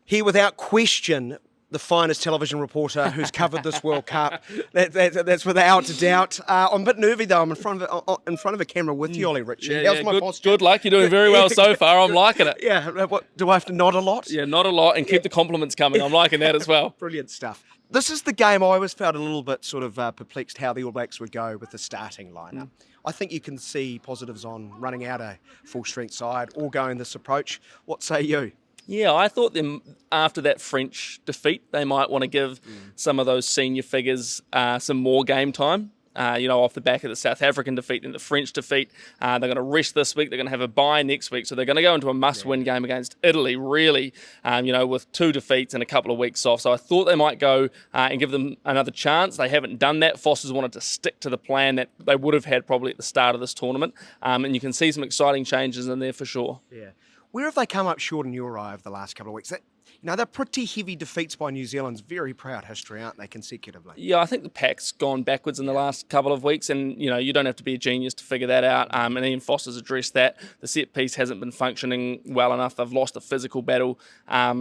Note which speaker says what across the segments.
Speaker 1: Here, without question, the finest television reporter who's covered this World Cup. That's without a doubt. I'm a bit nervy though. I'm in front of a camera with you, Ollie, Ritchie. How's my posture?
Speaker 2: Good luck. You're doing very well so far. I'm liking it.
Speaker 1: Yeah. What, do I have to nod a lot?
Speaker 2: Yeah, not a lot, and keep the compliments coming. I'm liking that as well.
Speaker 1: Brilliant stuff. This is the game I always felt a little bit sort of perplexed how the All Blacks would go with the starting lineup. I think you can see positives on running out a full-strength side or going this approach. What say you?
Speaker 2: Yeah, I thought them after that French defeat, they might want to give some of those senior figures some more game time. Off the back of the South African defeat and the French defeat. They're going to rest this week. They're going to have a bye next week. So they're going to go into a must-win game against Italy, really, with 2 defeats and a couple of weeks off. So I thought they might go and give them another chance. They haven't done that. Foster's wanted to stick to the plan that they would have had probably at the start of this tournament. And you can see some exciting changes in there for sure.
Speaker 1: Yeah. Where have they come up short in your eye over the last couple of weeks? They're pretty heavy defeats by New Zealand's very proud history, aren't they, consecutively?
Speaker 2: Yeah, I think the pack's gone backwards in the last couple of weeks, and, you don't have to be a genius to figure that out, and Ian Foster's addressed that. The set piece hasn't been functioning well enough. They've lost a physical battle. At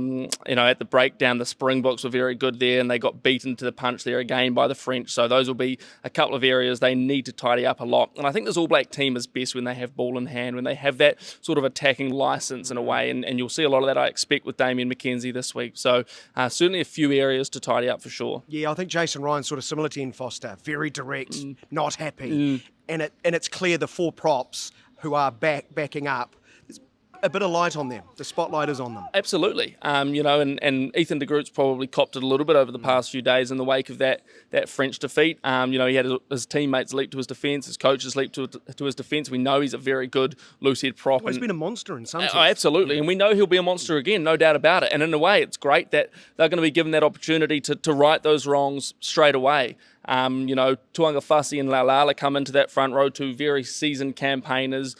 Speaker 2: the breakdown, the Springboks were very good there, and they got beaten to the punch there again by the French, so those will be a couple of areas they need to tidy up a lot. And I think this All Black team is best when they have ball in hand, when they have that sort of attacking licence in a way, and you'll see a lot of that, I expect, with Damian McKenzie this week. So certainly a few areas to tidy up for sure.
Speaker 1: Yeah, I think Jason Ryan's sort of similar to Ian Foster, very direct, not happy. And it's clear the 4 props who are backing up, there's a bit of light on them. The spotlight is on them.
Speaker 2: Absolutely. And Ethan de Groot's probably copped it a little bit over the past few days in the wake of that French defeat. He had his teammates leap to his defence, his coaches leap to his defence. We know he's a very good loose-head prop.
Speaker 1: Well, he's been a monster in some sense.
Speaker 2: Absolutely, and we know he'll be a monster again, no doubt about it. And in a way, it's great that they're going to be given that opportunity to right those wrongs straight away. Tuangafasi and Laulala come into that front row, 2 very seasoned campaigners,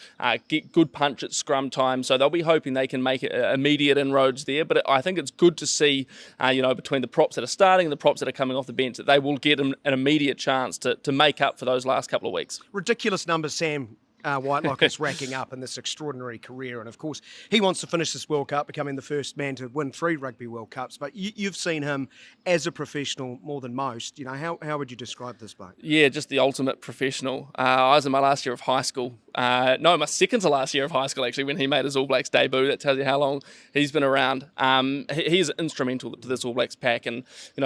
Speaker 2: get good punch at scrum time, so they'll be hoping they can make immediate inroads there. But I think it's good to see, between the props that are starting and the props that are coming off the bench, that they will get an immediate chance to make up for those last couple of weeks.
Speaker 1: Ridiculous numbers, Sam Whitelock is racking up in this extraordinary career. And of course, he wants to finish this World Cup, becoming the first man to win 3 Rugby World Cups. But you've seen him as a professional more than most. How would you describe this bloke?
Speaker 2: Yeah, just the ultimate professional. I was in my last year of high school. My second to last year of high school, actually, when he made his All Blacks debut. That tells you how long he's been around. He's instrumental to this All Blacks pack. And,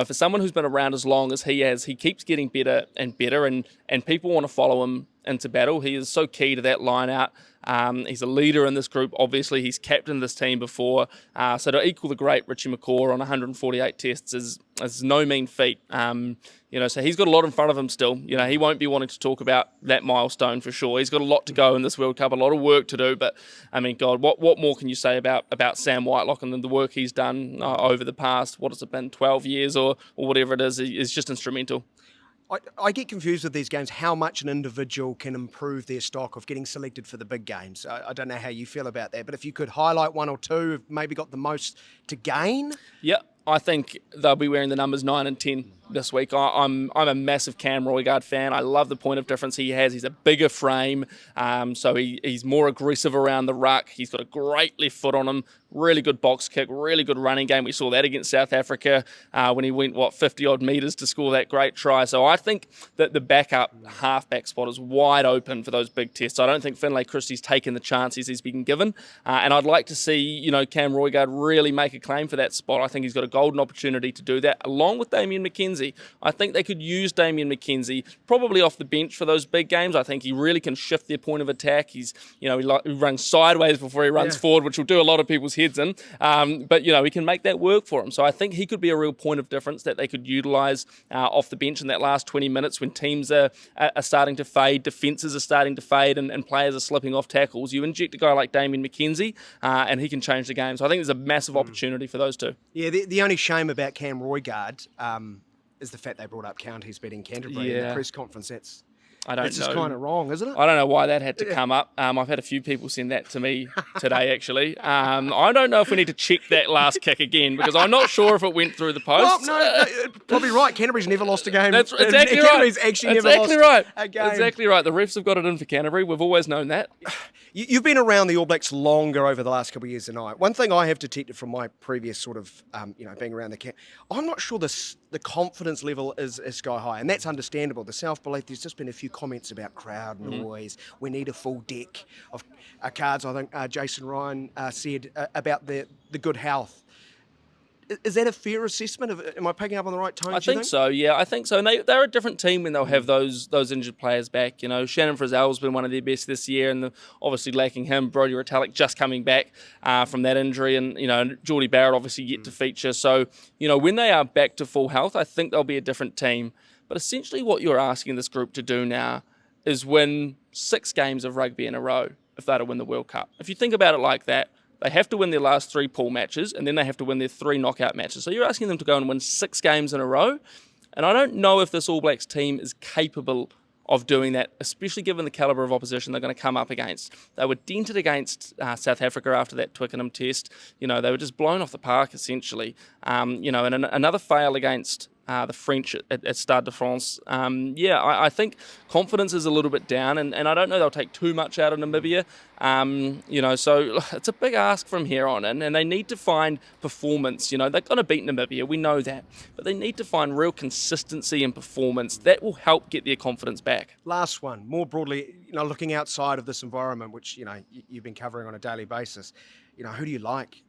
Speaker 2: for someone who's been around as long as he has, he keeps getting better and better. And people want to follow him into battle. He is so key to that line out. He's a leader in this group. Obviously, he's captained this team before. So to equal the great Richie McCaw on 148 tests is no mean feat. So he's got a lot in front of him still. He won't be wanting to talk about that milestone for sure. He's got a lot to go in this World Cup, a lot of work to do. But, God, what more can you say about Sam Whitelock and the work he's done over the past, 12 years or whatever it is? He's just instrumental.
Speaker 1: I get confused with these games, how much an individual can improve their stock of getting selected for the big games. I don't know how you feel about that, but if you could highlight 1 or 2 who've maybe got the most to gain.
Speaker 2: Yeah, I think they'll be wearing the numbers 9 and 10 this week. I'm a massive Cam Roigard fan. I love the point of difference he has. He's a bigger frame, so he's more aggressive around the ruck. He's got a great left foot on him, really good box kick, really good running game. We saw that against South Africa when he went, 50-odd metres to score that great try. So I think that the backup halfback spot is wide open for those big tests. I don't think Finlay Christie's taken the chances he's been given, and I'd like to see Cam Roigard really make a claim for that spot. I think he's got a golden opportunity to do that, along with Damian McKenzie. I think they could use Damian McKenzie probably off the bench for those big games. I think he really can shift their point of attack. He runs sideways before he runs forward, which will do a lot of people's heads in. But he can make that work for him. So I think he could be a real point of difference that they could utilise off the bench in that last 20 minutes when teams are starting to fade, defences are starting to fade, and players are slipping off tackles. You inject a guy like Damian McKenzie, and he can change the game. So I think there's a massive opportunity for those two.
Speaker 1: Yeah, the only shame about Cam Roigard is the fact they brought up counties beating Canterbury in the press conference. That's just kind of wrong, isn't it?
Speaker 2: I don't know why that had to come up. I've had a few people send that to me today, actually. I don't know if we need to check that last kick again, because I'm not sure if it went through the post.
Speaker 1: Well, no, probably right. Canterbury's never lost a game.
Speaker 2: That's exactly right.
Speaker 1: Canterbury's actually never lost a game.
Speaker 2: Exactly right. The refs have got it in for Canterbury. We've always known that.
Speaker 1: You've been around the All Blacks longer over the last couple of years than I. One thing I have detected from my previous sort of, being around the camp, I'm not sure the confidence level is sky high, and that's understandable. The self-belief, there's just been a few comments about crowd noise. We need a full deck of cards. I think Jason Ryan said about the good health. Is that a fair assessment? Am I picking up on the right tone?
Speaker 2: I think so, yeah. I think so. And they're a different team when they'll have those injured players back. Shannon Frizzell's been one of their best this year, and obviously lacking him. Brodie Retallick just coming back from that injury, and Geordie Barrett obviously yet to feature. So, when they are back to full health, I think they'll be a different team. But essentially what you're asking this group to do now is win 6 games of rugby in a row if they're to win the World Cup. If you think about it like that, they have to win their last 3 pool matches, and then they have to win their 3 knockout matches. So you're asking them to go and win 6 games in a row. And I don't know if this All Blacks team is capable of doing that, especially given the calibre of opposition they're going to come up against. They were dented against South Africa after that Twickenham test. They were just blown off the park, essentially. And another fail against the French at Stade de France. I think confidence is a little bit down, and I don't know they'll take too much out of Namibia. So it's a big ask from here on in, and they need to find performance. They're going to beat Namibia, we know that, but they need to find real consistency in performance. That will help get their confidence back.
Speaker 1: Last one, more broadly, looking outside of this environment, which, you've been covering on a daily basis, who do you like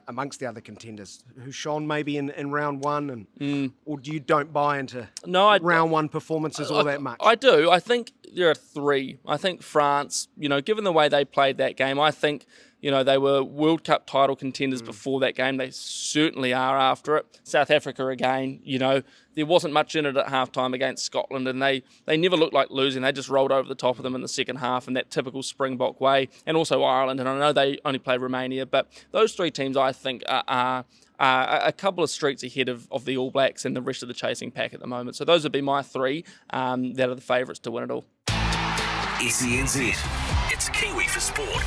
Speaker 1: amongst the other contenders? Who shone maybe in round one, or do you don't buy into round one performances all that much?
Speaker 2: I do. I think there are 3. I think France, given the way they played that game, I think, they were World Cup title contenders before that game. They certainly are after it. South Africa again, there wasn't much in it at halftime against Scotland, and they never looked like losing. They just rolled over the top of them in the second half in that typical Springbok way, and also Ireland. And I know they only played Romania, but those 3 teams I think are a couple of streets ahead of the All Blacks and the rest of the chasing pack at the moment. So those would be my 3 that are the favourites to win it all.
Speaker 3: SENZ. It's Kiwi for sport.